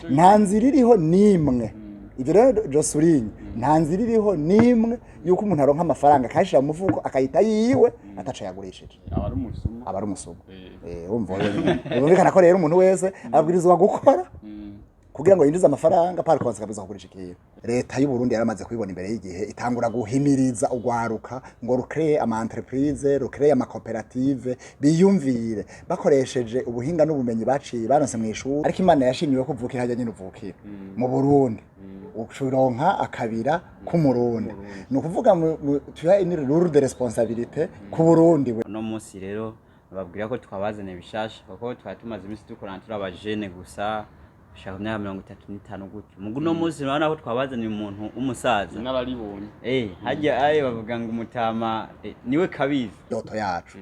nta nzira iriho nimwe ivyo rero Josuline nta nzira iriho nimwe yuko umuntu aronka amafaranga akashira mu mufuko akayita yiwe ataca yagurishije aba ari umusuma wumva bumvikana ko rero umuntu wese abwirizwa gukora kugira ngo yinjize amafaranga par konse kabiza kugurisha ikintu leta y'u Burundi yaramaze kubibona imbere y'igihe itangura guhimiriza ugwaruka ngo rukreye ama entreprise rukreye ama cooperative biyumvire bakoresheje ubuhinga n'ubumenyi baciye baronse mu ishuri ariko Imana yashimiwe ko uvukira hajya nyine uvukira mu Burundi ucuronka akabira k'umurundi no kuvuga tuya une lourde de responsabilité ku Burundi no munsi rero babwira ko twabazane bishasha kuko twatumaze imisi dukorana turi abajene gusa shaka myaka 35 gutyo mugu no munsi urabona ko twabazaniye umuntu umusaza nararibonye hajya aye bavuga ngo umutama niwe kabizi doto yacu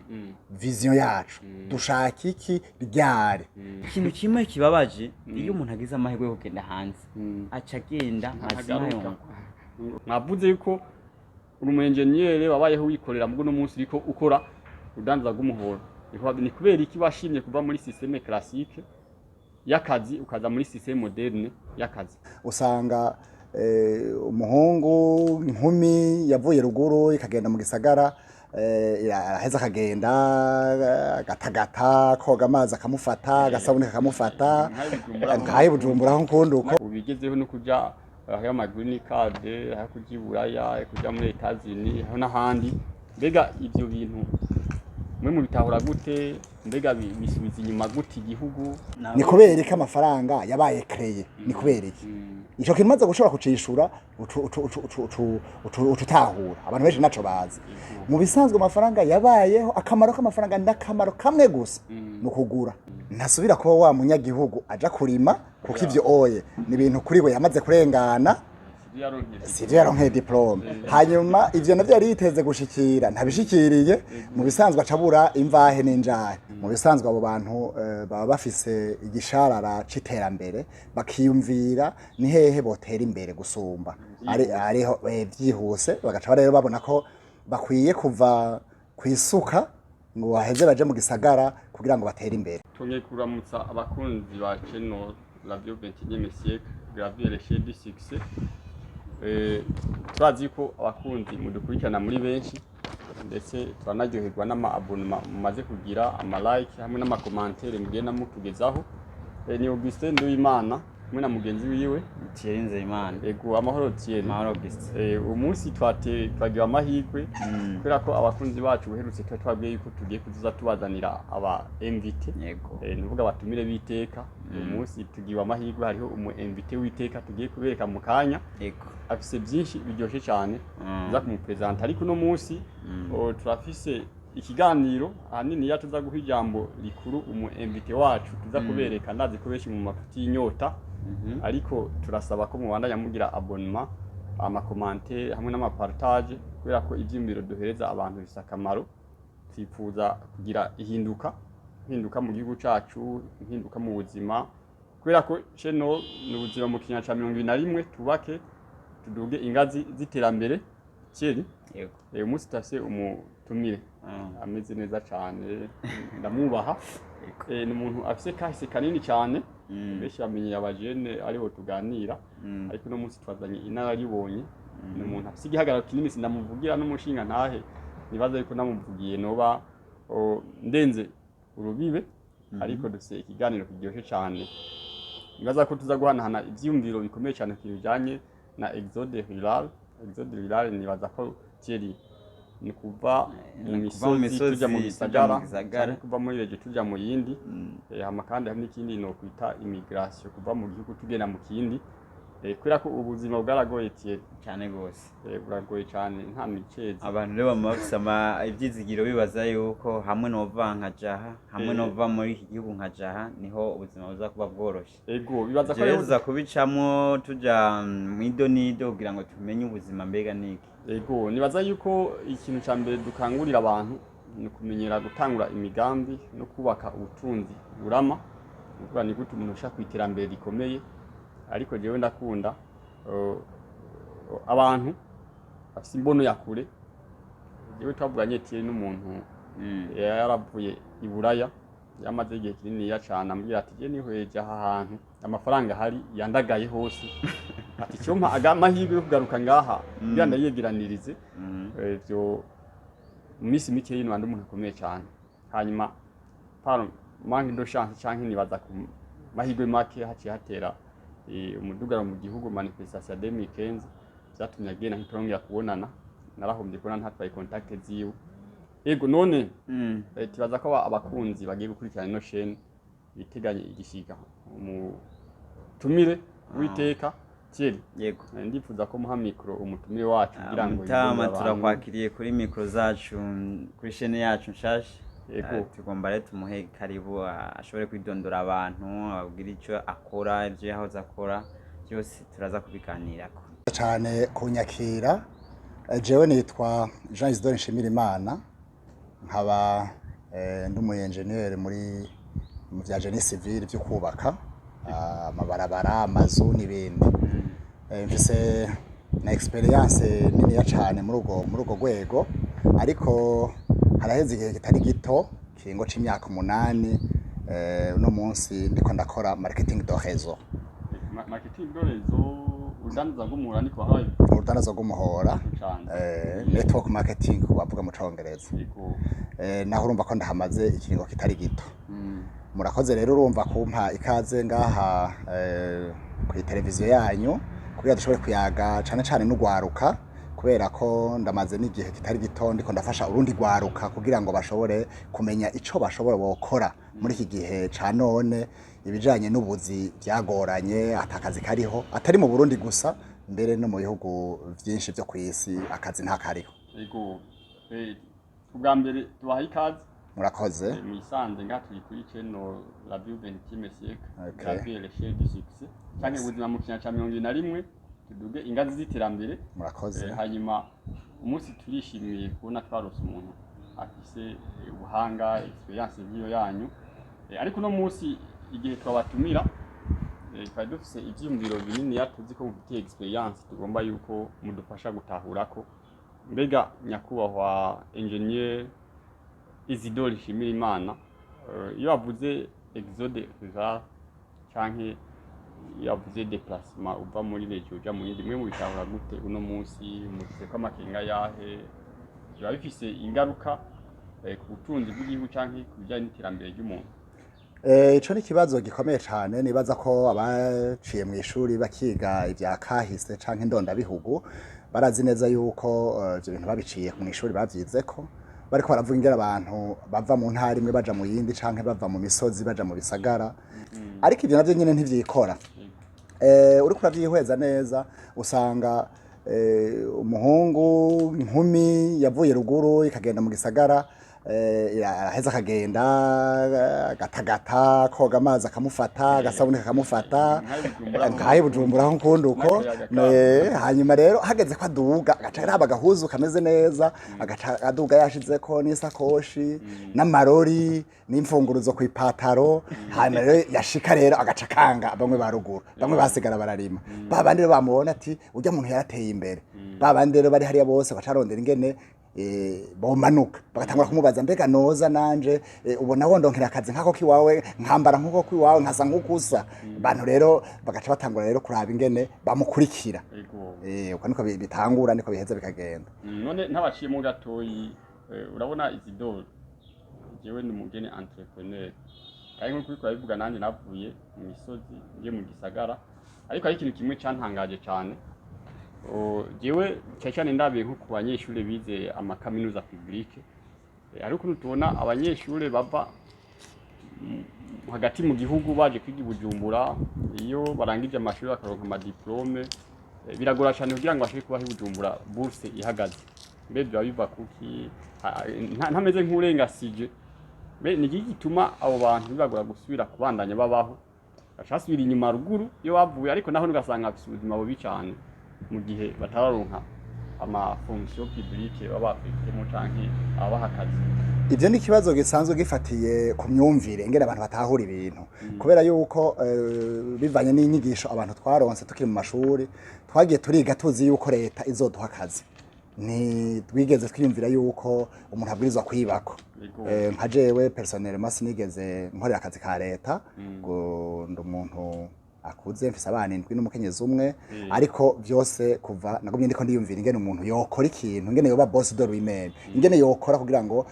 vision yacu dushaka iki ryari ikintu kimwe kibabaje iyo umuntu agize amahirwe yo kugenda hanze aca agenda mazina mwavuze yuko uri umu engineer wabayeho wikorera mugu no munsi riko ukora udanza gumuhoro ni kubera iki bashimye kuva muri systeme classique yakazi ukaza muri systeme moderne yakazi usanga umuhungu inkumi yavuye ruguru ikagenda mu gisagara aheza akagenda gatagata koga amazi akamufata gasabune kakamufata nkaye Bujumbura aho nkunduko ubigezeho no kuja aho ama green card aho kujiburaya kuja muri Etats-Unis aho nahandi mbega ivyo bintu mwe mu bitahura gute mbega bisubiza inyuma gute igihugu ni kubera ko amafaranga yabaye créé ni kubera iki ico kintu maze gushobora kucishura ututahura abantu benshi naco bazi mu bisanzwe amafaranga yabayeho akamaro k'amafaranga ndakamaro kamwe gusa no kugura ntasubira kuba wa munyagihugu aja kurima kuko ivyo oye ni ibintu kuri we yamaze kurengana sivyo yaronke diplome hanyuma ivyo navyo yari yiteze gushikira ntabishikiriye mu bisanzwe acabura imvahe n'injahe mu bisanzwe abo bantu baba bafise igisharara c'iterambere bakiyumvira ni hehe botera imbere gusumba ariho vyihuse bagaca rero babona ko bakwiye kuva kwisuka ngo baheze baje mu gisagara kugira ngo batere imbere tonye kuramutsa abakunzi ba channel Radio 21e siècle Gravir les chaînes du succès turazi ko abakunzi mudukurikirana muri benshi ndetse turanaryoherwa n'ama abonnement mumaze kugira ama like hamwe n'ama commentaire mugenda mutugezaho ni Augustin Nduwimana hamwe na mugenzi wiwe Thierry Nzeyimana ego amahoro Thierry mahoro Augustin umunsi twagira amahirwe kubera ko abakunzi bacu buherutse twabwiye yuko tugiye kuza tubazanira aba invité yego nuvuga batumire biteka umunsi tugiye amahirwe hariho umu invité witeka tugiye kubereka mu kanya yego afise byinshi biryoshye cyane za kumupresenta ariko no munsi turafise ikiganiro ahanini ya tuza guha ijambo rikuru umu invité wacu tuza kubereka ndazi ko benshi mu mafuti y'inyota ariko turasaba ko mubandanya mugira abonnement ama commentaire hamwe n'ama partage kubera ko ivy'imbiro duhereza abantu bisa akamaro twifuza kugira ihinduka mu gihugu cacu ihinduka mu buzima kubera ko channel n'ubuzima mu kinyana ca 2021 tubake tuduge ingazi ziterambere cyeri yego uyu munsi tase umutumire ameze neza cyane ndamubaha ni umuntu afise kahise kanini cyane benshi bamenye abajene ariho tuganira ariko no munsi twazanye inararibonye ni umuntu afise igihagararo kinini sindamuvugira n'umushinga ntahe nibaza yuko namuvugiye noba ndenze urubibe ariko dufise ikiganiro kiryoshye cyane nibaza ko tuza guhanahana ivyumviro bikomeye cyane kijanye na exode rural nibaza ko Thierry ni kuva mu misozi tuja mu gisagara kuva muri reje tuja mu yindi hama kandi hamwe n'ikindi no kwita immigration kuva mu gihugu tugenda mu kindi kubera ko ubuzima bwaragoye cyane gose buragoye cyane nta micezi abantu rero bamafisama ivyizigiro bibaza yuko hamwe nova nkajaha hamwe nova muri iki gihugu nkajaha niho ubuzima buza kuba bworoshe ego bibaza ko rero kubicamwo tuja mwidonido kugira ngo tumenye ubuzima mbega niki ego nibaza yuko ikintu ca mbere dukangurira abantu ni kumenyera gutangura imigambi no kubaka ubutunzi burama kuko ni gute umuntu ushaka kwiterambere rikomeye ariko jewe ndakunda abantu afise imbono yakure jewe twavuganye Thierry n'umuntu yaravuye i Buraya yamaze igihe kinini ya cyane ambwira ati je nihweje aha hantu amafaranga ahari yandagaye hose ati cyo mpa amahirwe yo kugaruka ngaha kugira ndayegeranirize byo mu minsi mike y'ino andi umuntu akomeye cyane hanyuma par manque de chance cyangwa nibaza ku mahirwe make haciye hatera umudugaro mu gihugu manifestation ya 2015 byatumye agenda ntitongera kubonana narahombye kubona ntatwaye contact ziwe ego none tibaza ko abakunzi bagiye gukurikirana ino chaîne biteganye igisiga umutumire witeka Thierry yego ndifuza ko muha mikro umutumire wacu kugira ngo tama turakwakiriye kuri mikro zacu kuri chaîne yacu nshasha tugomba rero tumuhe karibu ashobore kwidondora abantu ababwira icyo akora ibyo yahoze akora byose turaza kubiganirako cyane kunyakira jewe nitwa Jean Isidore Nshimirimana nkaba ndi umu engineer muri mu bya génie civil byo kubaka amabarabara amazu n'ibindi mfise na experience nini ya cyane muri ugo rwego ariko haraheze igihe kitari gito kiringo c'imyaka 8 uno munsi ndiko ndakora marketing de réseau marketing de réseau udandaza gumuhora niko hayi udandaza gumuhora network marketing kubavuga mu congereza naho urumva ko ndahamaze ikiringo kitari gito murakoze rero urumva kumpa ikaze ngaha ku televiziyo yanyu kugira dushobore kuyaga cyane n'ugwaruka kubera ko ndamaze n'igihe kitari gito ndiko ndafasha urundi gwaruka kugira ngo bashobore kumenya ico bashobora bokora muri iki gihe ca none ibijanye n'ubuzi byagoranye atakazi kariho atari mu Burundi gusa mbere no mu bihugu byinshi byo kwisi akazi nta kariho yego ubwa mbere tubaha ikaze murakoze mwisanze ngaturi kuri channel la Bible 20e siècle Gabriel Chef du succès cyane ubuzima mu kinyacya 21 tuduge ingazi z'iterambere murakoze hanyuma umunsi turishimiye kubona twarose umuntu afise ubuhanga experience nk'iyo yanyu ariko no munsi igihe twabatumira twari dufise ivyumviro binini yatuzi ko mufite experience tugomba yuko mudufasha gutahurako mbega nyakubahwa engineer Isidore Nshimirimana iyo avuze exode rural canke yavuze déplacement uva muri region uja mu yindi mwe mu bitahura gute uno munsi mutse ko amakenga yahe biba bifise ingaruka ku butunzi bw'igihugu canke ku bijanye n'iterambere ry'umuntu ico ni kibazo gikomeye cyane nibaza ko abaciye mu ishuri bakiga ibya kahise canke indondabihugu barazi neza yuko ivyo bintu babiciye mu ishuri bavyizeko bariko baravuga ingera abantu bava mu ntara imwe baja mu yindi canke bava mu misozi baja mu bisagara ariko ivyo navyo nyene ntivyikora uriko uravyihweza neza usanga umuhungu inkumi yavuye ruguru ikagenda mu gisagara iraheza akagenda gatagata koga amazi akamufata agasabune kakamufata nkaye Bujumbura aho nkunduko hanyuma rero hageze ko aduga agaca araba gahuzu kameze neza agaca aduga yashizeko n'isakoshi n'amarori n'imfunguruzo ku ipataro hanyuma rero yashika rero agaca kanga bamwe baruguru bamwe basigara bararima babandi rero bamubona ati urya muntu yarateye imbere babandi rero bari hariya bose bacarondera ingene bomanuka bagatangura kumubaza mbega noza nanje ubona wondonkera akazi nkako kiwawe nkambara nkuko kiwawe nkasa nkukusa bantu rero bagaca batangura rero kuraba ingene bamukurikira uko niko bitangura niko biheza bikagenda none ntabaciye mu gatoyi urabona Isidore jewe ni umugene entrepreneur kandi nkuko biko bivuga nanje navuye mu misozi ngiye mu gisagara ariko ari ikintu kimwe cantangaje cyane jewe cyane ndabiye nko ku banyeshuri bize amakaminuza publique ariko tubona abanyeshuri bava hagati mu gihugu baje kwiga Bujumbura iyo barangije amashuri bakaronka ama diplome biragora cyane kugira ngo bashike kubaho Bujumbura bourse ihagaze mbebyo biva kuki ntameze nk'urengasije ni iki gituma abo bantu bibagora gusubira kubandanya babaho bashasubira inyuma ruguru iyo bavuye ariko naho ugasanga bafite ubuzima bubi cyane mu gihe batararonka ama fonction publique baba bafitemo canke abahakazi ivyo ni kibazo gisanzwe gifatiye ku myumvire ngene abantu batahura ibintu kubera yuko bivanye n'inyigisho abantu twaronse tukiri mu mashuri twagiye turiga tuzi yuko leta izoduha akazi ni twigeze twiyumvira yuko umuntu abwirizwa kwibako nka jewe personnellement sinigeze nkorera akazi ka leta ngo ndi umuntu akuze mfise abana 7 n'umukenyezi umwe ariko byose kuva nagumye ndiko ndiyumvira ingene umuntu yokora ikintu ingene yoba boss de lui-même ingene yokora kugira ngo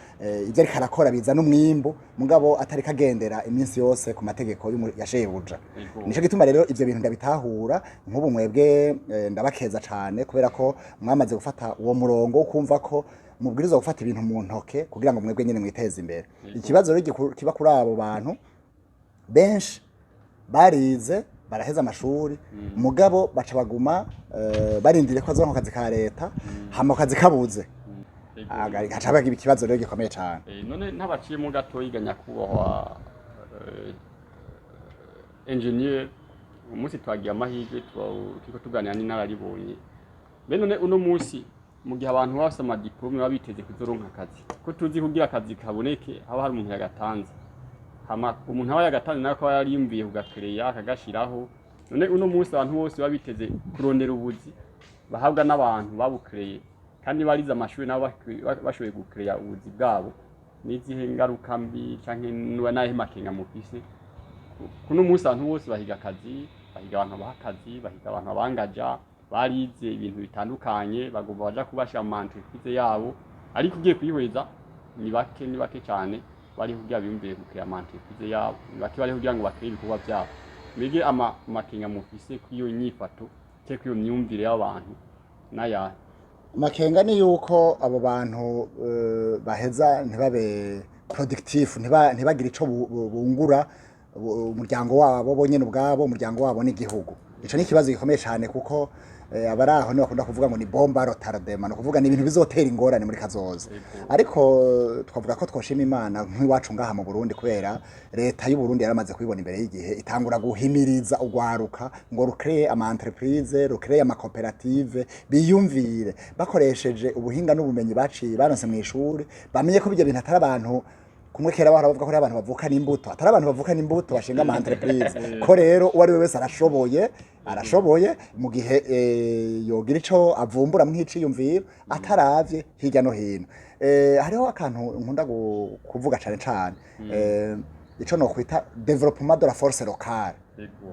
ivyo ariko arakora biza n'umwimbu mugabo atari kagendera iminsi yose ku mategeko yashebuja nico gituma rero ivyo bintu ndabitahura nk'ubu mwebwe ndabakeza cane kubera ko mwamaze gufata uwo murongo wo kumva ko mubwiriza gufata ibintu mu ntoke kugira ngo mwebwe nyene mwiteze imbere ikibazo rero kiba kuri abo bantu benshi barize baraheza amashuri mugabo baca baguma barindire ko azoronka akazi ka leta hama akazi kabuze gaca bagira ikibazo rero gikomeye cyane none ntabaciye mu gato yiganya kubahwa engineer umunsi twagiye amahirwe turiko tuganira n'inararibonye be none uno munsi mu gihe abantu bafise amadiplome baba biteze kuzoronka akazi ko tuzi kugira akazi kaboneke haba hari umuntu yagatanze hama umuntu aba yagatanze nako yari yumviye kugakereya akagashiraho none uno munsi abantu bose baba biteze kurondera ubuzi bahabwa n'abantu babukereye kandi barize amashuri nabo bashoboye gukereya ubuzi bwabo n'izihe ngaruka mbi canke nahe makenga mufise kuno munsi abantu bose bahiga akazi bahiga abantu bahakazi bahiga abantu abangaja barize ibintu bitandukanye bagomba baja kubashira mu entreprise yabo ariko ugiye kwihweza ni bake cyane bari kugira biyumviye gukira mu entreprise yabo ni bake bari kugira ngo bakire ibikorwa byabo mbege amakenga mufise kwiyo nyifato cyo kwiyo myumvire y'abantu naya makenga ni yuko abo bantu baheza ntibabe productive ntibagire ico bungura umuryango wabo bonyene ubwabo umuryango wabo n'igihugu ico ni kibazo gikomeye cyane kuko abaraho ni bakunda kuvuga ngo ni bomba retardement no kuvuga ni ibintu bizotera ingorane muri kazoza ariko twavuga ko twoshima Imana nk'iwacu ngaha mu Burundi kubera leta y'u Burundi yaramaze kubibona imbere y'igihe itangura guhimiriza ugwaruka ngo rukreye ama entreprise rukreye ama cooperative biyumvire bakoresheje ubuhinga n'ubumenyi baciye baronse mu ishuri bamenye ko bijya bintu atari abantu kumwe kera bavuga ko ari abantu bavuka n'imbuto atari abantu bavuka n'imbuto bashinga ama entreprise ko rero uwari wese arashoboye mu gihe yogira ico avumbura mw'iciyumviro ataravye hirya no hino hariho akantu nkunda kuvuga cane ico no kwita développement de la force locale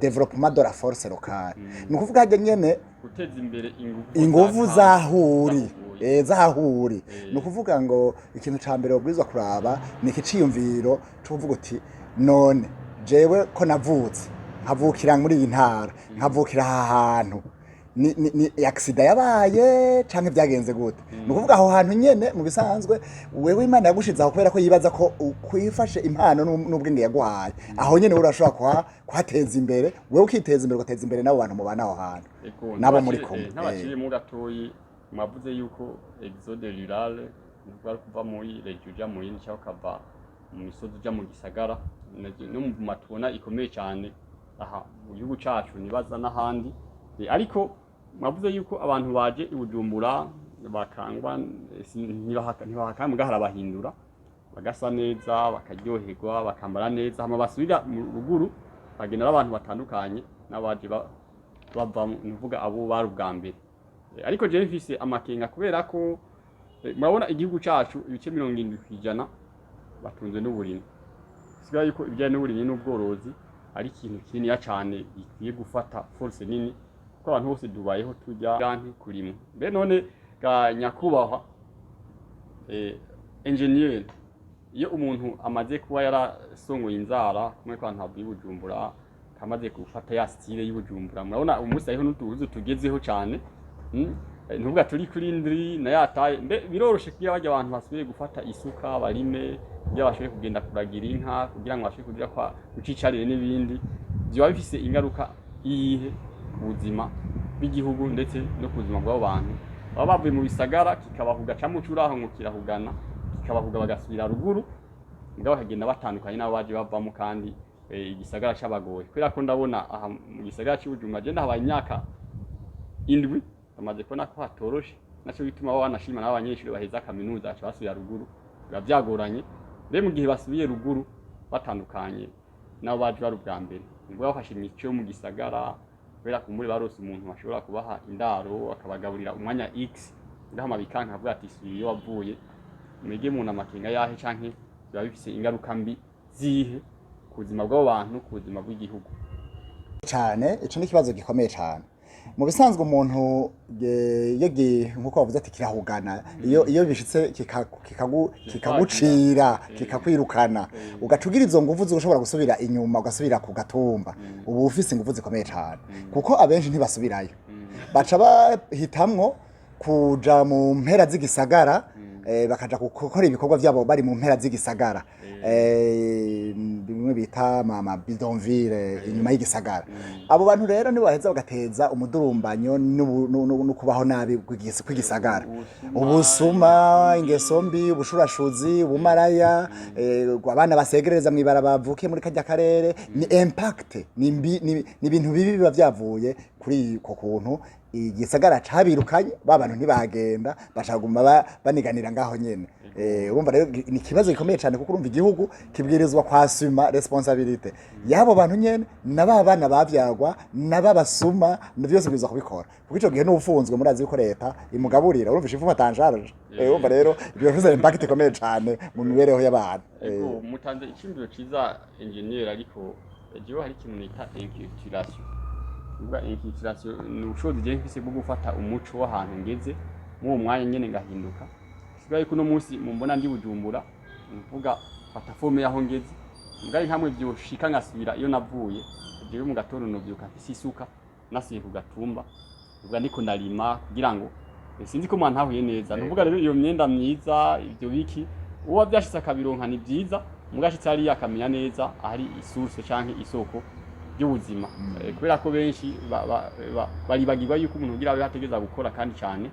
développement de la force locale ni kuvuga hajye nyene guteza imbere inguvu zahuri ni ukuvuga ngo ikintu ca mbere ubwirizwa kuraba ni ikiciyumviro cyo kuvuga uti none jewe ko navutse nkavukira muri iyi ntara nkavukira aha hantu ni accident yabaye canke byagenze gute ni ukuvuga aho hantu nyene mu bisanzwe wewe Imana yagushize aho kubera ko yibaza ko kwifashe impano n'ubwenge yaguhaye aho nyene urashobora kuhateza imbere wewe ukiteza imbere ugateza imbere nabo bantu mubana aho hantu nabo muri kumwe n'abakiri mu gatoyi mwavuze yuko exode rural nuko kuva muri region ja mu yindi cyangwa kava mu misozi ja mu gisagara no mu matubona ikomeye cyane aha mu gihugu cacu nibaza n'ahandi ariko mwavuze yuko abantu baje ibujumbura bakangwa ntibahakambwa harabahindura bagasa neza bakaryoherwa bakambara neza hama basubira mu ruguru bagenda n'abantu batandukanye n'abaje bava nuvuga abo bari ubwa mbere ariko je mfise amakenga kubera ko murabona igihugu cacu ibice 70% batunze n'uburimyi sigaye yuko ibijyanye n'uburimyi n'ubworozi ari ikintu kinini cyane gikwiye gufata force nini ko abantu bose dubayeho tujya ganti kurima be none ga nyakubahwa engineer iyo umuntu amaze kuba yarasongoye inzara kumwe kwa ntabwo y'Ubujumbura kamaze gufata ya style y'Ubujumbura murabona umunsi ariho n'utubuzo tugezeho cyane ntuvuga turi kuri ndri na yataye biroroshe kugira bajya abantu basubiye gufata isuka barime kugira bashoboye kugenda kuragira inka kugira ngo bashoboye kugira kwa gucicarire n'ibindi byo bifise ingaruka iyihe ubuzima bw'igihugu ndetse no kubuzima bw'abo bantu baba bavuye mu bisagara kikabahuga camucuraho ngo kirahugana kikabahuga bagasubira ruguru ngabo bakagenda batandukanye nabo baje bavamo kandi igisagara c'abagoye kubera ko ndabona aha mu gisagara c'Ubujumbura je ndahabaye imyaka indwi amaze kubona ko hatoroshe naco bituma baba banashima n'abanyeshuri baheza kaminuza aca basubira ruguru byagoranye rero mu gihe basubiye ruguru batandukanye nabo baje bari ubwa mbere ngo bafashe imico yo mu gisagara kubera ko muri barose umuntu bashobora kubaha indaro akabagaburira umwanya X ndahama bikanka avuga ati iyo wavuye mwege mu namakenga yahe canke biba bifise ingaruka mbi zihe ku buzima bw'abantu ku buzima bw'igihugu cyane ico ni ikibazo gikomeye cyane mu bisanzwe umuntu nkuko bavuze ati kirahugana iyo bishitse kikagucira kikakwirukana ugacugira izo nguvu ushobora gusubira inyuma ugasubira ku gatumba ubu ufise inguvu zikomeye cyane kuko abenshi ntibasubirayo baca bahitamwo kuja mu mpera z'igisagara bakaja gukora ibikorwa byabo bari mu mpera z'igisagara bimwe bita mama bidonville inyuma y'igisagara abo bantu rero nibo baheza bagateza umudurumbanyo no kubaho nabi kw'igisagara ubusuma ingeso mbi ubushurashuzi ubumaraya abana basegereza mwibara bavukiye muri kajya karere ni impact ni ibintu bibi biba byavuye kuri ko kuntu igisagara cabirukanye babantu ntibagenda bashaguma baniganira ngaho nyene urumva rero ni kibazo gikomeye cyane kuko urumva igihugu kibwirizwa kwasuma responsabilité yabo bantu nyene nababana bavyagwa nababasuma byose biza kubikora kuko ico gihe n'ufunzwe murazi ko leta imugaburira urumva ifufa tanjaraje urumva rero ibyo bivuze impact ikomeye cyane mu mibereho y'abantu mutanze ikimbiro ciza engineer ariko jewe hari ikintu nita inculturation inculturation ni ubushobozi je mfise bwo gufata umuco w'ahantu ngeze mu mwanya nyene ngahinduka sigaye kuno munsi mumbona ndi Bujumbura mvuga fata forme yaho ngeze mugaye nkamwe byoshika ngasubira iyo navuye jewe mu gatondo novyuka mfise isuka nasiye ku gatumba ubwa ndiko ndarima kugira ngo sinzi ko mwana hahuye neza nuvuga rero iyo myenda myiza ibyo biki uwa byashitse akabironka ni byiza mugashitse ari yakamenya neza ahari isource canke isoko y'ubuzima kubera ko benshi baribagirwa yuko umuntu ugira abe hategeza gukora kandi cyane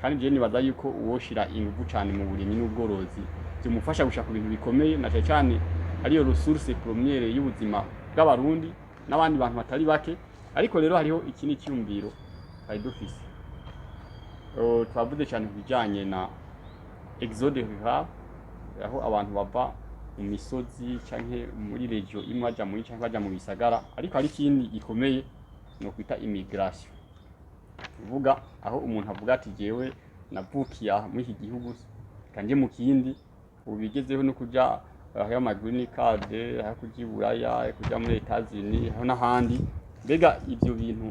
kandi je nibaza yuko uwoshira ingufu cyane mu burimyi n'ubworozi byumufasha gushaka ibintu bikomeye na cyane ariyo resource première y'ubuzima bw'abarundi n'abandi bantu batari bake ariko rero hariho ikindi cyumbiro ari dufise twavuze cyane bijanye na exode rural aho abantu bava mu misozi canke muri region imwe baja muri canke baja mu bisagara ariko hari ikindi gikomeye no kwita immigration uvuga aho umuntu avuga ati jewe navukiye muri iki gihugu kanje mu kindi ubigezeho no kuja aho ama green card aho kuja Buraya kuja muri Etats-Unis aho n'ahandi mbega ivyo bintu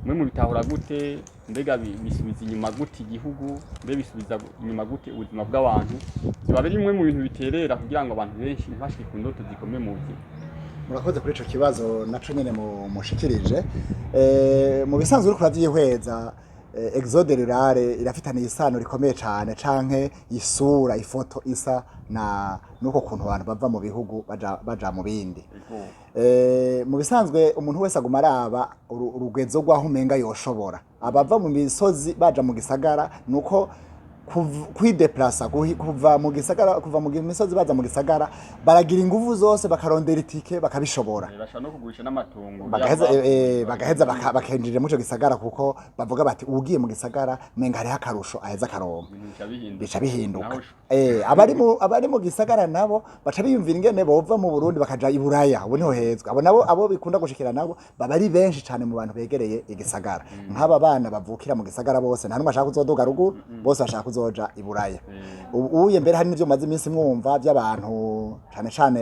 mwe mu bitahura gute mbega bisubiza inyuma gute igihugu mbe bisubiza inyuma gute ubuzima bw'abantu biba bimwe mu bintu biterera kugira ngo abantu benshi ntibashike ku ndoto zikomeye mu buzima murakoze kuri ico kibazo naco nyene mushikirije mu bisanzwe uri kuravyihweza exode rural irafitaniye isano rikomeye cyane canke isura ifoto isa na nuko kuntu abantu bava mu bihugu baja mu bindi mu bisanzwe umuntu wese aguma araba urugwezo rwaho umenga yoshobora abava mu misozi baja mu gisagara nuko kwideplasa kuva mu gisagara kuva mu misozi baza mu gisagara baragira ingufu zose bakarondera itike bakabishobora bashaka no kugurisha n'amatungo bagaheza bakenjije mu cyo gisagara kuko bavuga bati ugiye mu gisagara menga hari akarusho aheza karonka bica bihinduka abari mu gisagara nabo baca biyumvira ingene bova mu Burundi bakaja i Buraya ubu niho hezwa abo bikunda gushikira nabo baba ari benshi cyane mu bantu begereye igisagara nk'aba bana bavukira mu gisagara bose nta numwe ashaka kuzoduga ruguru bose bashaka zoja i Buraya ubuye mbere hari n'ivyo maze iminsi mwumva by'abantu cyane cyane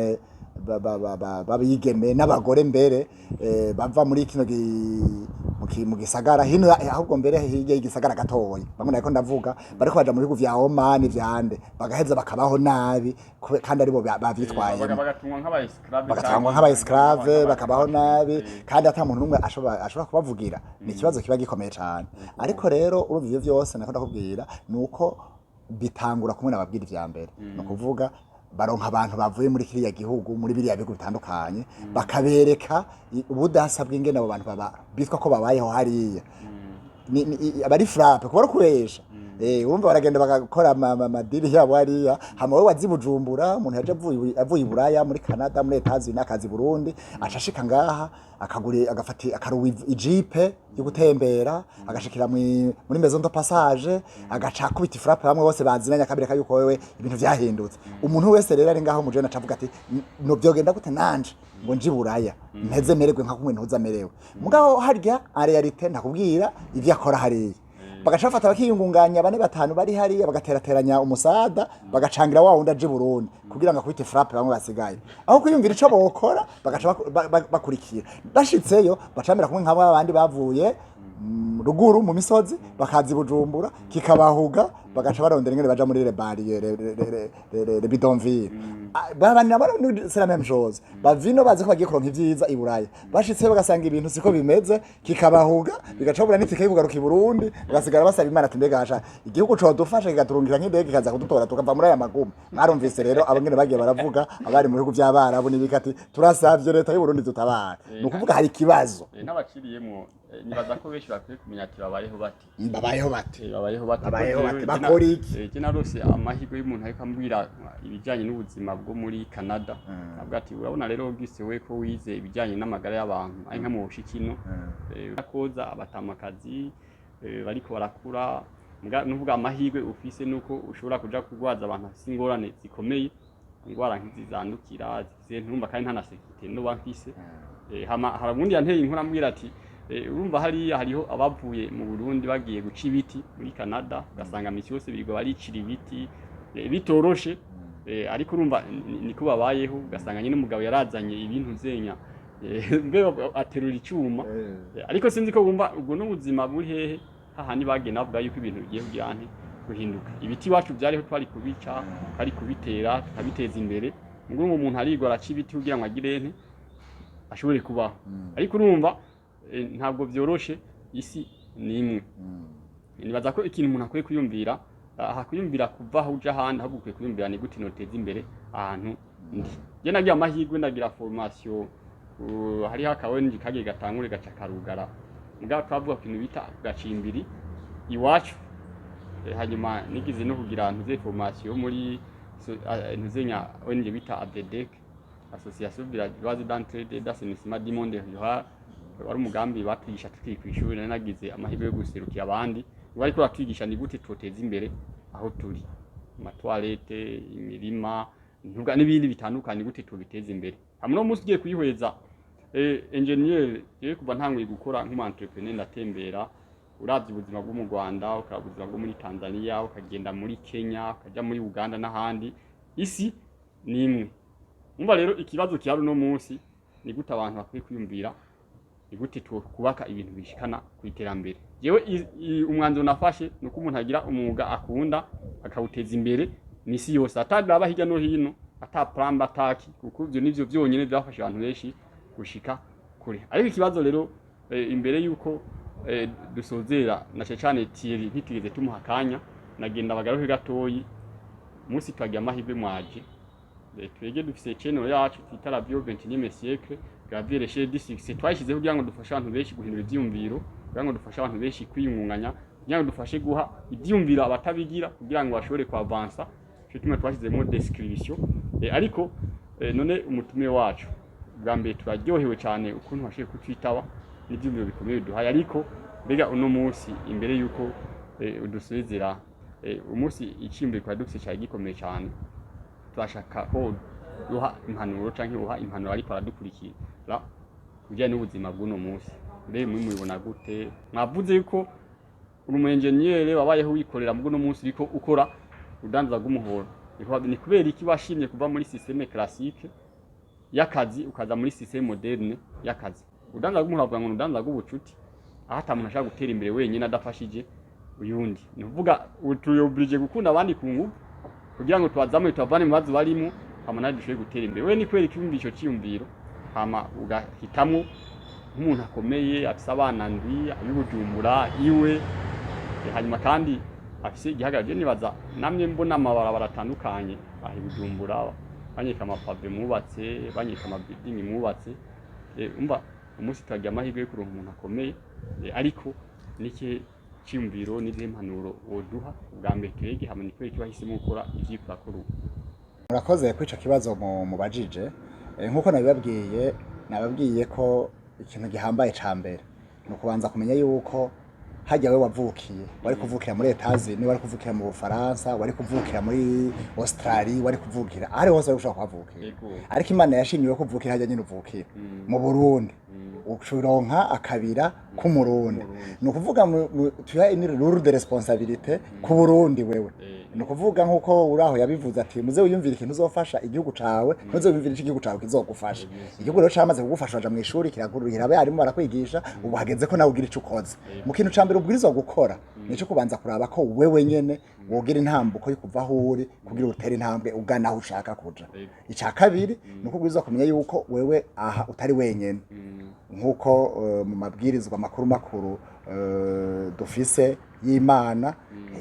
babigeme n'abagore mbere bava muri kino mu gisagara hino ahubwo mbere hirya y'igisagara gatoyi bamwe nako ndavuga bariko baja mu bihugu vya Oman vyande bagaheza bakabaho nabi kandi aribo bavyitwaye bagatangwa nk'abayesclave bakabaho nabi kandi ata muntu numwe ashobora kubavugira ni ikibazo kiba gikomeye cyane ariko rero urumva ivyo vyose nako ndakubwira nuko bitangura kumwe nababwira ivya mbere no kuvuga baronka abantu bavuye muri kiriya gihugu muri biriya bihugu bitandukanye bakabereka ubudasa bw'ingene abo bantu bitwa ko babayeho hariya abari frappe kubara kuresha urumva baragenda bagakora amadiri yabo hariya hama wewe wazi Bujumbura umuntu yaje avuye i Buraya muri Canada muri Etats-Unis akazi Burundi acashika ngaha agafata akaruwa ijipe yo gutembera agashikira muri maison de passage agaca kubita frappe bamwe bose bazinanya kabireka yuko wewe ibintu vyahindutse umuntu wese rero ari ngaho mu jena acavuga ati no byogenda gute nanje ngo nji Buraya nteze mererwe nka kumwe ntuza merewe mugabo harya a realite ndakubwira ivyo akora hariya bagaca bafata bakiyungunganya bane batanu bari hariya bagaterateranya umusada bagacangira wa wundi aje Burundi kugira ngo akubite frappe bamwe basigaye aho kwiyumvira ico bokora bagaca bakurikira bashitseyo bacamira kumwe nk'abo abandi bavuye ruguru mu misozi bakazi Bujumbura kikabahuga bagaca barondera ingene baja muri le bidonville babandi nabo c'est la même chose bavino bazi ko bagiye kuronka ivyiza i Buraya bashitse bagasanga ibintu siko bimeze kikabahuga bigacobura n'itike y'ugaruka i Burundi bagasigara basaba Imana ati mbega hasha igihugu co dufasha kigaturungira nk'indege kaza kudutora tukava muri aya magumi mwarumvise rero abangene bagiye baravuga abari mu bihugu by'abarabu n'ibikati turasavye leta y'u Burundi tutabara no kuvuga hari kibazo n'abaciriyemo nibaza ko benshi bakwiye kumenya ati babayeho bati bakora iki je narose amahirwe y'umuntu ariko ambwira ibijyanye n'ubuzima bwo muri Canada avuga ati urabona rero gise we ko wize ibijyanye n'amagara y'abantu ari nka mu bushikino akoza abatamakazi bariko barakura nuvuga amahirwe ufise nuko ushobora kuja kugwaza abantu afise ingorane zikomeye ingwara nk'izandukira zifise ntumba kandi nta na sekite no bamfise harabundi yanteye inkuru ambwira ati urumva hariho abavuye mu Burundi bagiye guca ibiti muri Canada ugasanga misi yose birirwa baricira ibiti bitoroshe ariko urumva niko babayeho ugasanga nyine umugabo yarazanye ibintu zenya mbe aterura icuma ariko sinzi ko bumva ubwo n'ubuzima buri hehe hahandi bagenda bavuga yuko ibintu bigiye kugira nte guhinduka ibiti wacu byariho twari kubica ari kubitera tukabiteza imbere ngo umuntu arigwa araca ibiti kugira ngo agire nte ashobore kubaho ariko urumva ntabwo byoroshe isi nimwe nibaza ko ikintu umuntu akwiye kuyumvira hakuyumvira kuva aho uja handi ahubwo ukwiye kuyumvira ni gute noteza imbere ahantu ndi je nagiye amahirwe ndagira formation hariho akawenji kagiye gatangure gaca karugara mugabo twavuga kintu bita gacimbiri iwacu hanyuma nigize no kugira ntuze formation muri ntuzenya wenje bita ADDEC Association Villageoise d'Entraide d'Assainissement du Monde Rural wari umugambi batwigisha tukiri kwishuri nagize amahirwe yo guserukira abandi bariko batwigisha ni gute twoteza imbere aho turi amatwarete imirima ntuga n'ibindi bitandukanye gute tubiteza imbere hamwe no musi ugiye kuyihweza engineer je kuva ntanguye gukora nk'umu entrepreneur ndatembera uravye ubuzima bwo mu Rwanda ukabuzima bwo muri Tanzania ukagenda muri Kenya ukaja muri Uganda n'ahandi isi nimwe umva rero ikibazo cyaro no munsi ni gute abantu bakwiye kwiyumvira igute kubaka ibintu bishikana ku iterambere jewe umwanzo nafashe nuko umuntu agira umwuga akunda akawuteza imbere nisi yose atagaba hirya no hino plan bataki kuko ivyo nivyo byonyene byafasha abantu benshi gushika kure ariko ikibazo rero imbere yuko dusozera na cyane Thierry ntitigeze tumuhakanya nagenda bagaruke gatoyi musi twagiye amahirwe mwaje twege dufise channel yacu twita la bio 21e siècle Gabriel Chez D6 twashizeho kugira ngo dufashe abantu benshi guhindura ivyumviro kugira ngo dufashe abantu benshi kwiyungunganya kugira ngo dufashe guha ivyumviro abatabigira kugira ngo bashobore kwa avancer cyo tumwe twashizemo description ariko none umutume wacu bwa mbere turaryohewe cyane ukuntu washiye kutwitaba n'ivyumviro bikomeye duhaye ariko mbega uno munsi imbere yuko udusezera umunsi ikimbere kwa dufise cyane gikomeye cyane turashaka ko duha impanuro canke uha impanuro ariko aradukurikira kujya n'ubuzima bw'uno munsi mbe mubibona gute mwavuze yuko uri umu engineer wabayeho wikorera bw'uno munsi ariko ukora udanza bw'umuhoro ni kubera iki washimye kuva muri systeme classique y'akazi ukaza muri systeme moderne y'akazi udanza bw'umuhoro avuga ngo udanza bw'ubucuti aho atamuntu ashaka gutera imbere wenyine adafashije uyundi ni kuvuga utuyobrije gukunda abandi ku ngufu kugira ngo twazamwe tuvane mu bazo barimo hamana dushoboye gutera imbere we ni kweri icyumvisho cyiyumviro hama ugahitamo nk'umuntu akomeye afise abana ndwi abibujumbura iwe hanyuma kandi afise igihagararo je nibaza namye mbona amabarabara atandukanye ahibujumbura banyeka amapave mubatse banyeka amabuilding mubatse umva umunsi twagiye amahirwe yo kuronka umuntu akomeye ariko nike cyumviro n'izihe mpanuro woduha ubwa mbere twege hamwe nikwere kibahisemo gukora ivyikora kuri ubu murakoze kwica kibazo mu bajije nkuko nababwiye ko ikintu gihambaye ca mbere no kubanza kumenya yuko hajya we wavukiye wari kuvukira muri Etats-Unis wari kuvukira mu Bufaransa wari kuvukira muri Australia wari kuvukira ari hose wari ushaka kuvukira ariko Imana yashimiye ko kuvukira hajya nyine uvukira mu Burundi ucuronka akabira k'umurundi ni ukuvuga tuya ini ruru de responsabilité ku Burundi wewe ni ukuvuga nkuko uraho yabivuze ati muze wiyumvira ikintu uzofasha igihugu cawe muze wiyumvira igihugu cawe kizogufasha igihugu rero cyamaze kugufasha aja mu ishuri kiraguruhira abe arimo barakwigisha ubu hageze ko nawe ugira ico ukoze mu kintu cambere ubwirizwa gukora nico kubanza kuraba ko wewe nyene wogira intambuko yo kuva aho uri kugira utere intambwe ugana aho ushaka kuja ica kabiri nuko ubwirizwa kumenya yuko wewe aha utari wenyene nkuko mu mabwirizwa makuru dufise y'Imana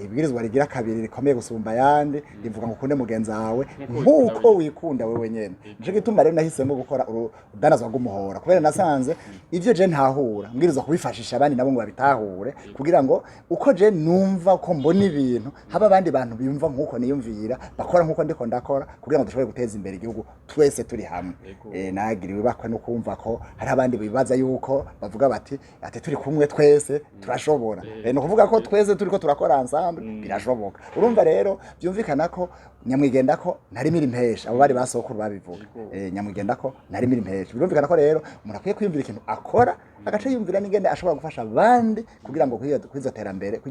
ibwirizwa rigira kabiri rikomeye gusumba yandi rivuga ngo kunde mugenzi wawe nkuko wikunda wewe nyene nico gituma rero nahisemo gukora udanazwa gumuhora kubera nasanze ivyo je ntahura mbwirizwa kubifashisha abandi nabo ngo babitahure kugira ngo uko je numva ko mbona ibintu haba abandi bantu bimva nkuko niyumvira bakora nkuko ndiko ndakora kugira ngo dushobore guteza imbere igihugu twese turi hamwe nagiriwe bakwe no kumva ko hari abandi bibaza yuko bavuga bati ate turi kumwe twese turashobora no kuvuga ko twese turiko turakora ensemble birashoboka urumva rero byumvikana ko nyamwigenda ko ntari miri mpesha abo bari basokuru babivuga nyamwigenda ko ntari miri mpesha birumvikana ko rero umuntu akwiye kwiyumvira ikintu akora agace yumvira n'ingene ashobora gufasha abandi kugira ngo kwizo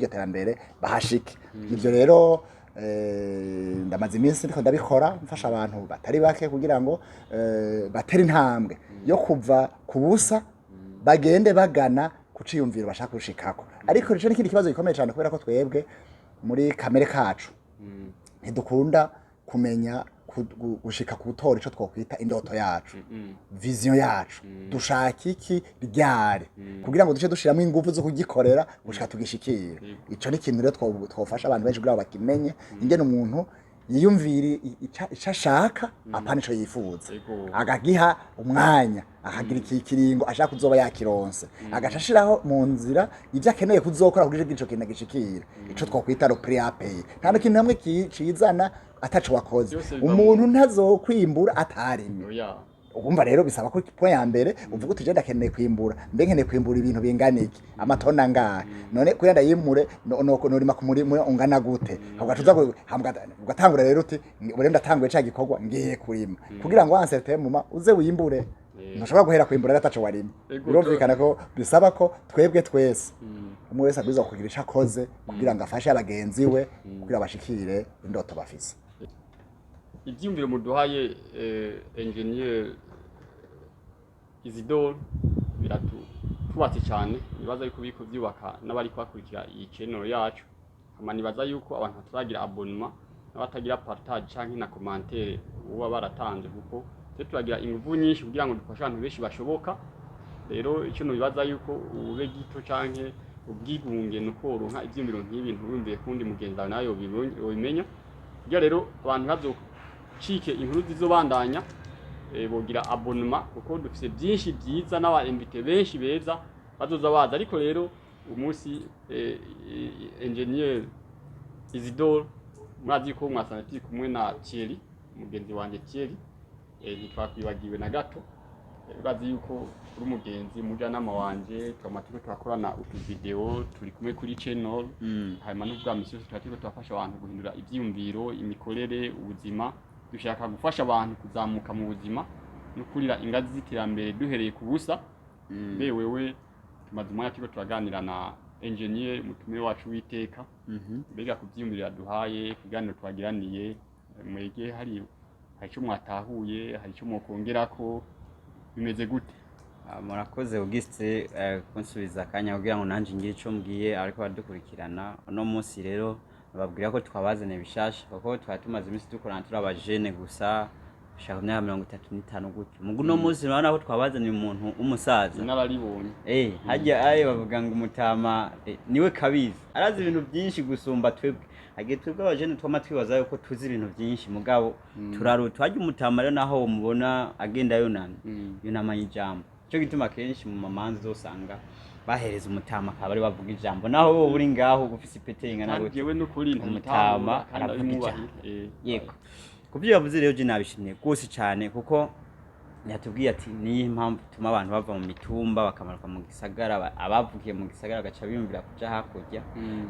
terambere bahashike ivyo rero ndamaze iminsi ndiko ndabikora mfasha abantu batari bake kugira ngo batera intambwe yo kuva kubusa bagende bagana kuciyumvira bashaka kushikako ariko rico n'ikindi kibazo gikomeye cyane kubera ko twebwe muri kamere kacu ntidukunda kumenya gushika ku butora ico twokwita indoto yacu vision yacu dushaka iki ryari kugira ngo duce dushiramo ingufu zo kugikorera gushika tugishikira ico ni ikintu rero twofasha abantu benshi kugira bakimenye ingene umuntu yiyumvira icashaka apana ico yifuza agagiha umwanya akagira ikiringo ashaka kuzoba yakironse agashashiraho mu nzira ivyo akeneye kuzokora kugira ico kintu gishikira ico twokwita le préappel nta kintu hamwe kizana ataco wakoze umuntu ntazokwimbura atarime ugumva rero bisaba ko point ya mbere uvuga uti je ndakeneye kwimbura mbe nkeneye kwimbura ibintu binganiki amatona ngahe none kuyanda yimure norima kumuri ungana gute ugacuza ugatangura rero uti ure ndatanguye ca gikorwa ngiye kurima kugira ngo anserte muma uze wimbure ntushobora guhera kwimbura ataco warima birumvikana ko bisaba ko twebwe twese umwe wese agwiza kugira ico akoze kugira ngo afashe abagenzi we kugira bashikire indoto bafise ivyumviro muduhaye engineer Isidore biratubatse cyane nibaza yuko biko byubaka n'abari kwakurikira iyi channel yacu kama nibaza yuko abantu bataragira abonnement n'abatagira partage canke na commentaire uba baratanze kuko twe turagira ingufu nyinshi kugira ngo dufashe abantu benshi bashoboka rero icyo nibaza yuko ube gito canke ubwigunge nuko ronka ivyumviro nk'ibintu urumviye kundi mugenzi wawe nayo bimenya byo rero abantu bazocike inkuru zizobandanya bogira abonnement kuko dufise byinshi byiza n'aba invite benshi beza bazoza baza ariko rero umunsi engineer Isidore mwazi ko mwasanati kumwe na Thierry mugenzi wanje Thierry ntitwakwibagiwe na gato bazi yuko uri umugenzi mujanama wanje twamatiko twakorana utu video turi kumwe kuri channel hanyuma n'ubwa misi yose twatiko twafasha abantu guhindura ivyumviro imikorere ubuzima dushaka gufasha abantu kuzamuka mu buzima no kurira ingazi z'iterambere duhereye ku busa be wewe tumaze umwanya tiko turaganira na engineer mutumire wacu witeka mbega kuvyumvirira duhaye kuganira twagiraniye mwege hari icyo mwatahuye hari icyo mwokongerako bimeze gute murakoze Auguste kunsubiza akanya kugira ngo nanje ngire ico mbwiye ariko badukurikirana no munsi rero babwira ko twabazane bishasha kuko twatumaze iminsi dukorana turi abajene gusa shaka myaka 35 gutyo mugu no munsi urabona ko twabazanye umuntu umusaza nararibonye hajya bavuga ngo umutama niwe kabizi arazi ibintu byinshi gusumba twebwe agiye twebwe abajene twama twibaza yuko tuzi ibintu byinshi mugabo turaruta hajya umutama rero naho umubona agenda yunama ijambo cyo gituma kenshi mu mamanzi zosanga bahereza umutama akaba ari bavuga ijambo naho wowe uri ngaho gufise ipetenga nawe jewe no kuri umutama aravuga ijambo yego kubyo yavuze rero je nabishimye gose cyane kuko yatubwiye ati niyo mpamvu tuma abantu bava mu mitumba bakamanuka mu gisagara, abavukiye mu gisagara gaca biyumvira kuja hakurya.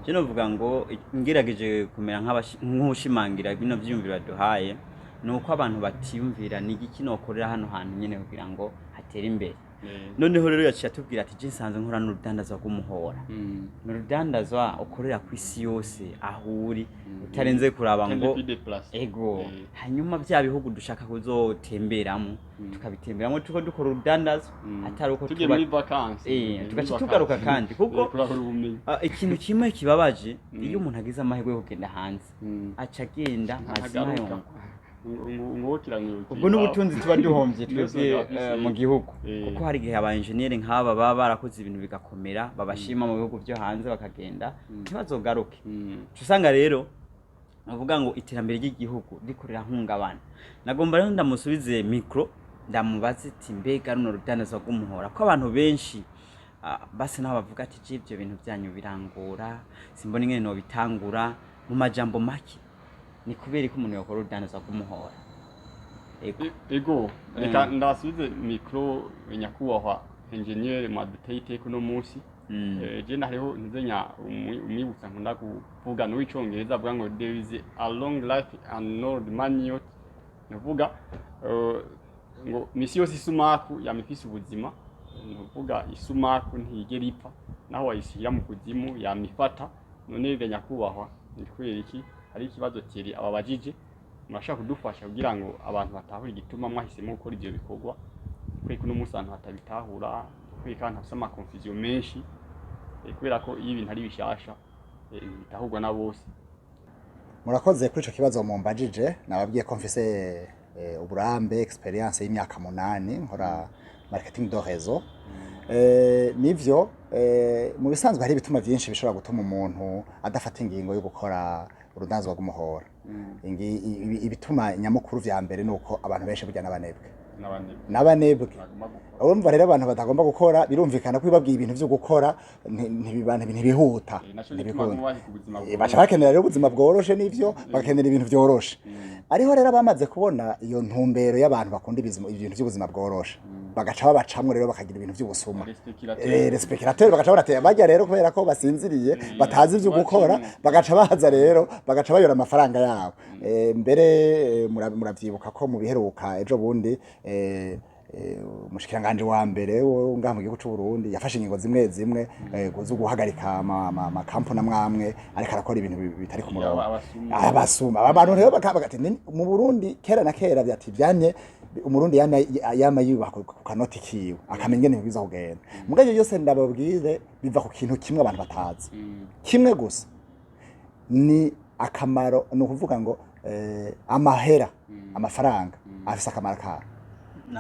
Je novuga ngo ngerageje kumera nk'ushimangira bino vyiyumviro duhaye, nuko abantu batiyumvira ni iki nokorera hano hantu nyene kugira ngo hatere imbere. Noneho rero yaciye atubwira ati je nsanzwe nkora n'urudandazwa rw'umuhora. N'urudandazwa ukorera ku isi yose aho uri utarenze kuraba ngo ego, hanyuma bya bihugu dushaka kuzotemberamo tukabitemberamo tuko dukora urudandazwa atari uko tugiye muri vacances tugaca tugaruka kandi kuko ikintu kimwe kibabaje iyo umuntu agize amahirwe yo kugenda hanze aca agenda mazima yongo ubwo n'ubutunzi tuba duhombye twebwe mu gihugu, kuko hari igihe aba engineer nk'aba baba barakoze ibintu bigakomera babashima mu bihugu byo hanze bakagenda ntibazogaruke. Usanga rero avuga ngo iterambere ry'igihugu rikorera nkungabana. Nagomba rero ndamusubize micro ndamubaze ati mbega runo rudandazwa rw'umuhora ko abantu benshi base nabo bavuga ati je ibyo bintu byanyu birangora simbona ingene no bitangura mu majambo make, ni kubera ko umuntu yakora urudandazwa rw'umuhora. Ego reka ndasubize micro nyakubahwa engineer maduteye kuno munsi. Je hariho ntizenya umwibutsa nkunda kuvuga no icongereza avuga ngo there is a long life and no manual, navuga ngo misi yose isumaku yamifise ubuzima, navuga isumaku ntigera ipfa naho wayishyira mu kuzimu yamifata. None nyakubahwa ni kwera iki hari ikibazo kiri ababajije murashaka kudufasha kugira ngo abantu batahure igituma mwahisemo gukora ivyo bikorwa, kweko no musantu hatabitahura, kweka ntafisa confusion menshi, kubera ko iyo ibintu ari bishasha bitahurwa na bose. Murakoze kuri ico kibazo mumbajije. Nababwiye ko mfise uburambe experience y'imyaka 8 nkora marketing de réseau. Nivyo mu bisanzwe hari bituma byinshi bishobora gutuma umuntu adafata ingingo yo gukora urudandazwa rw'umuhora. Ibituma nyamukuru vya mbere nuko abantu benshi burya n'abanebwe. Urumva rero abantu batagomba gukora, birumvikana ko ibabwiye ibintu byo gukora ntibihuta. Bacha bakenera rero ubuzima bworoshe, nivyo bakenera ibintu byoroshe. Ariho rero bamaze kubona iyo ntumbero y'abantu bakunda ibintu by'ubuzima bworoshe, bagaca babacamwe rero bakagira ibintu by'ubusuma. Respectateur bagaca barateye bajya rero kubera ko basinziriye batazi ibyo gukora, bagaca baza rero bagaca bayora amafaranga yabo. Mbere muravyibuka ko mu biheruka ejo bundi umushikiranganje wa mbere wo ngaha mu gihugu cy'u Burundi yafashe ingingo zimwe zo guhagarika ama kampani amwe ariko arakora ibintu bitari ku murongo. Abasuma abantu rero bakabagati mu Burundi kera na kera byati byanye umurundi yama yubaha ku kanoti kiwe akamenya ingene biza kugenda. Mugaje yose ndababwire biva ku kintu kimwe abantu batazi, kimwe gusa ni akamaro, no kuvuga ngo amahera amafaranga afise akamaro kayo.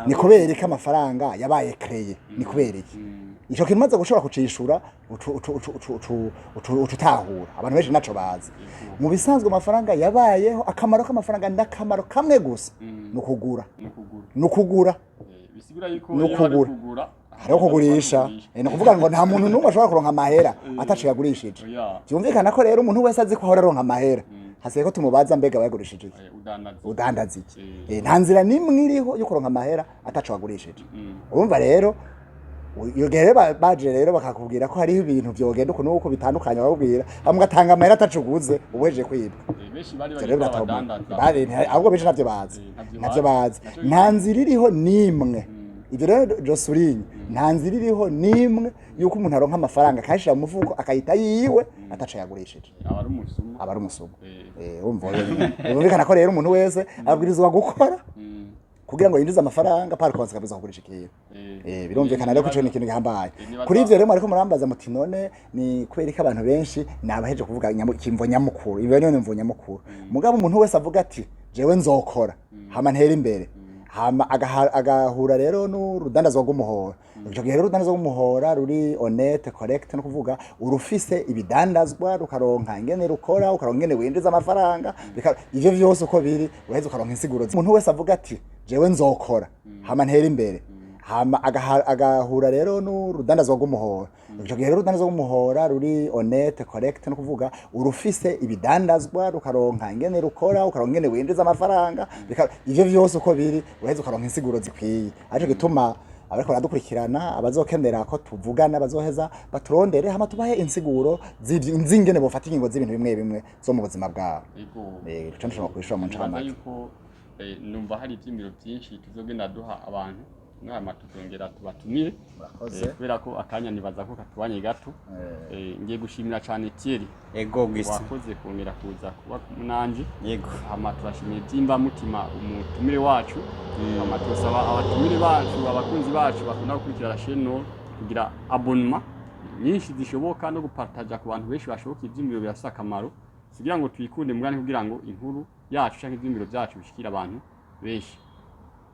Ni kubera iki amafaranga yabaye créé, ni kubera iki ico kintu maze gushobora kucishura ututahura abantu benshi naco bazi. Mu bisanzwe amafaranga yabayeho, akamaro k'amafaranga ndakamaro kamwe gusa nukugura bisigura yuko kugura hariho kugurisha. Ni kuvuga ngo nta muntu n'umwe ashobora kuronka amahera ataciye agurishije. Byumvikana ko rero umuntu wese azi ko ahora aronka amahera hasiye ko tumubaza mbega bayagurishije udandaza iki. Nta nzira nimwe iriho yo kuronka amahera ataco agurishije. Urumva rero iyo gere baje rero bakakubwira ko hariho ibintu byogenda uko nuko bitandukanye, babubwira amwe atanga amahera atacuguze uweje kwibwa. Benshi bari badandaza ahubwo benshi navyo bazi nta nzira iriho nimwe. Ivyo rero Josuline nta nzira iriho nimwe yuko umuntu aronka amafaranga akashira mu mufuko akayita yiwe ataca yagurishije. Abari umusuma. Urumva birumvikana ko rero umuntu wese abwirizwa gukora kugira ngo yinjize amafaranga par konse kabiza kugurisha ikintu. Birumvikana rero ko ico ni ikintu gihambaye. Kuri ivyo rero ariko murambaza muti none ni kubera ko abantu benshi nabaheje kuvuga kimvo nyamukuru. Ivyo none mvo nyamukuru. Mugabo umuntu wese avuga ati jewe nzokora hama ntera imbere, hama agahura rero n'urudandazwa rw'umuhora. Ico gihe rero urudandazwa rw'umuhora ruri honnête correct, no kuvuga urufise ibidandazwa rukaronka ingene rukora, ukaronka ingene winjiza amafaranga, ivyo vyose uko biri uheze ukaronka insiguro. Umuntu wese avuga ati jewe nzokora hama ntera imbere, hama agahura rero n'urudandazwa rw'umuhora ico gihe rero urudandazwa rw'umuhora ruri honnête correct no kuvuga urufise ibidandazwa rukaronka ingene rukora ukaronka ingene winjiza amafaranga ivyo vyose uko biri uraheza ukaronka insiguro zikwiye aje gituma abariko baradukurikirana abazokenera ko tuvugana bazoheza baturondere hama tubahe insiguro z'ingene bofata ingingo z'ibintu bimwe bimwe zo mu buzima bwabo ico ndashobora kwishura mu ncamake yuko numva hari ivyimiro vyinshi tuzogenda duha abantu nama tuzongera tubatumire kubera ko akanya nibaza ko katubanye gato ngiye gushimira cyane Thierry wakoze kongera kuza kuba kumunanje hama turashimiye byimba mutima umutumire wacu hama tusaba abatumire bacu abakunzi bacu bakunda gukurikira channel kugira abonnement nyinshi zishoboka no gupartager ku bantu benshi bashoboka ivyimiro byafisa akamaro kugira ngo twikunde mugani kugira ngo inkuru yacu cyangwa ivyimiro byacu bishikira abantu benshi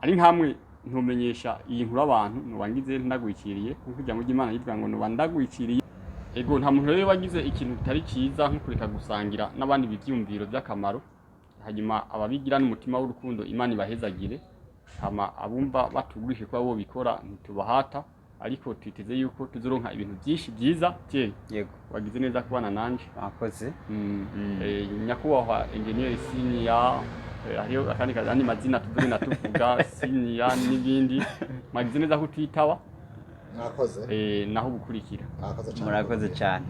ari nkamwe ntumenyesha iyi nkuru abantu nubangize ndagwikiriye kuko ijambo ry'Imana yitwa ngo nubandagwikiriye ego nta muntu rero wagize ikintu kitari cyiza nko kureka gusangira n'abandi bivyumviro by'akamaro hanyuma ababigira n'umutima w'urukundo Imana ibahezagire hama abumva batugurishe kwa bo bikora ntitubahata ariko twiteze yuko tuzoronka ibintu byinshi byiza wagize neza kubana nanje akoze nyakubahwa engineer senior hariyo akandi kazandi mazina tuvuge natuvuga senior n'ibindi mwagize neza ko twitaba mwakoze naho gukurikira murakoze cyane